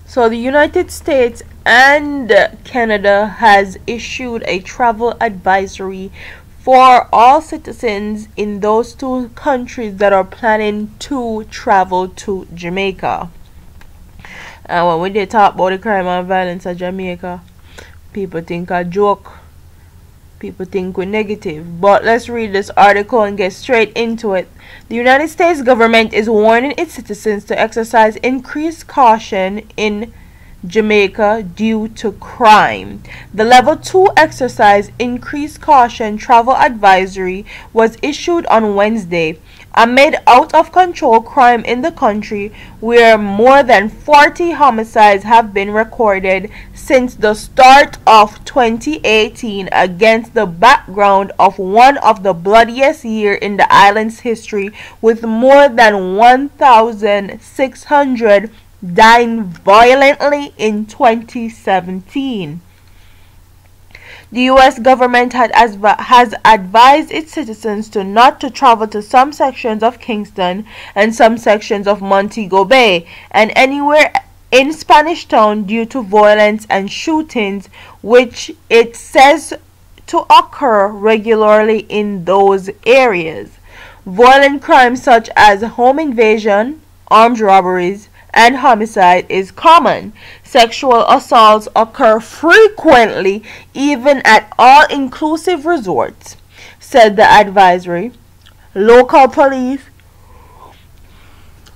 So the United States and Canada has issued a travel advisory for all citizens in those two countries that are planning to travel to Jamaica. And when they talk about the crime and violence of Jamaica, people think a joke. People think we're negative. But let's read this article and get straight into it. The United States government is warning its citizens to exercise increased caution in Jamaica due to crime. The Level 2 exercise increased caution travel advisory was issued on Wednesday amid out-of-control crime in the country, where more than 40 homicides have been recorded since the start of 2018, against the background of one of the bloodiest years in the island's history, with more than 1,600 dying violently in 2017. The U.S. government has advised its citizens not to travel to some sections of Kingston and some sections of Montego Bay and anywhere in Spanish Town due to violence and shootings, which it says to occur regularly in those areas. Violent crimes such as home invasion, armed robberies, and homicide is common. Sexual assaults occur frequently, even at all-inclusive resorts, said the advisory. Local police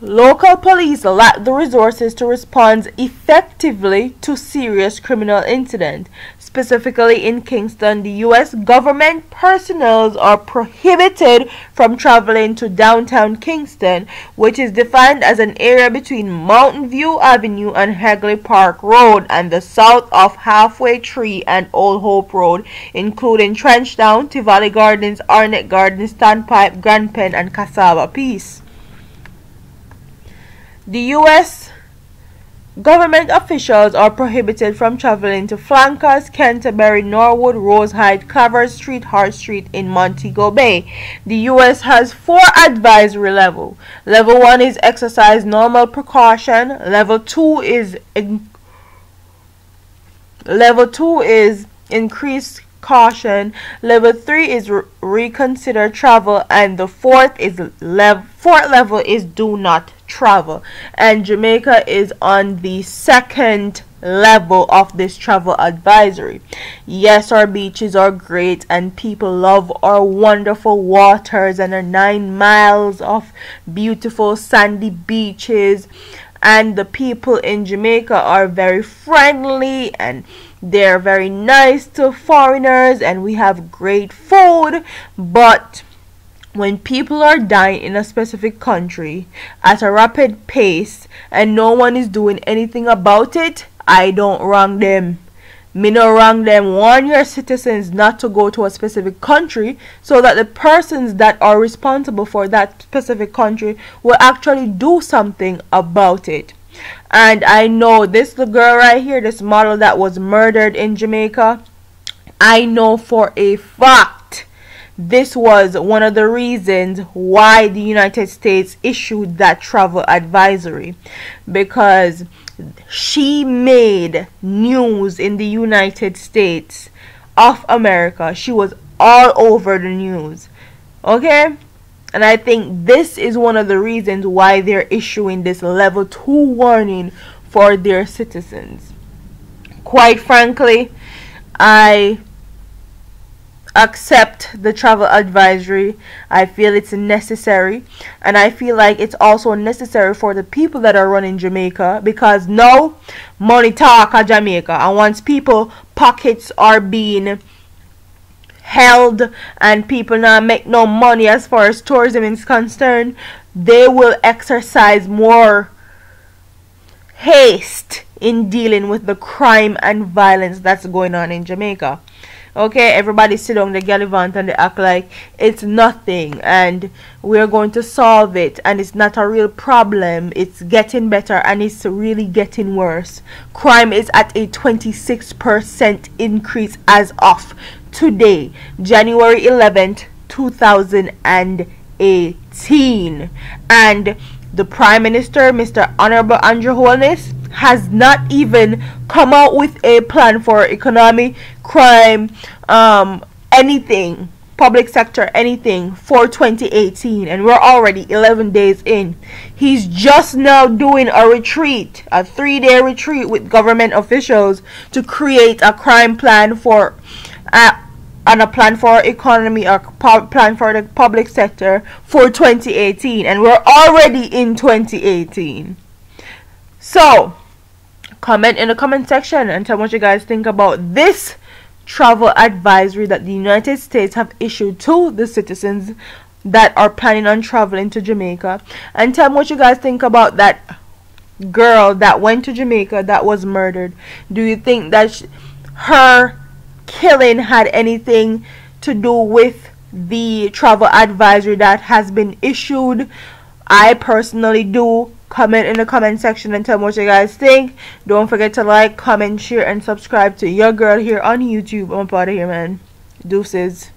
lack the resources to respond effectively to serious criminal incidents. Specifically in Kingston, the U.S. government personnel are prohibited from traveling to downtown Kingston, which is defined as an area between Mountain View Avenue and Hagley Park Road and the south of Halfway Tree and Old Hope Road, including Trenchtown, Tivoli Gardens, Arnett Gardens, Standpipe, Grand Pen, and Cassava Peace. The U.S. government officials are prohibited from traveling to Flankers, Canterbury, Norwood, Rosehide, Claver Street, Hart Street in Montego Bay. The U.S. has 4 advisory levels. Level 1 is exercise normal precaution. Level 2 is increased caution. Level 3 is reconsider travel, and the fourth level is do not travel. And Jamaica is on the second level of this travel advisory. Yes, our beaches are great and people love our wonderful waters and our 9 miles of beautiful sandy beaches, and the people in Jamaica are very friendly and they're very nice to foreigners, and we have great food. But when people are dying in a specific country at a rapid pace and no one is doing anything about it, I don't wrong them. Me no wrong them. Warn your citizens not to go to a specific country so that the persons that are responsible for that specific country will actually do something about it. And I know this little girl right here, this model that was murdered in Jamaica, I know for a fact this was one of the reasons why the United States issued that travel advisory, because she made news in the United States of America. She was all over the news. Okay? And I think this is one of the reasons why they're issuing this level 2 warning for their citizens. Quite frankly, I accept the travel advisory. I feel it's necessary, and I feel like it's also necessary for the people that are running Jamaica, because now money talk at Jamaica, and once people pockets are being held and people now make no money as far as tourism is concerned, they will exercise more haste in dealing with the crime and violence that's going on in Jamaica. Okay, everybody sit down, they gallivant and they act like it's nothing and we're going to solve it, and it's not a real problem. It's getting better and it's really getting worse. Crime is at a 26% increase as of today, January 11th, 2018. And the Prime Minister, Mr. Honorable Andrew Holness, has not even come out with a plan for economy, crime, anything, public sector, anything for 2018, and we're already 11 days in. He's just now doing a retreat, a 3-day retreat with government officials to create a crime plan for and a plan for our economy, a plan for the public sector for 2018, and we're already in 2018. So comment in the comment section and tell me what you guys think about this travel advisory that the United States have issued to the citizens that are planning on traveling to Jamaica, and tell me what you guys think about that girl that went to Jamaica that was murdered. Do you think that her killing had anything to do with the travel advisory that has been issued? I personally do. Comment in the comment section and tell me what you guys think. Don't forget to like, comment, share, and subscribe to your girl here on YouTube. I'm out of here, man. Deuces.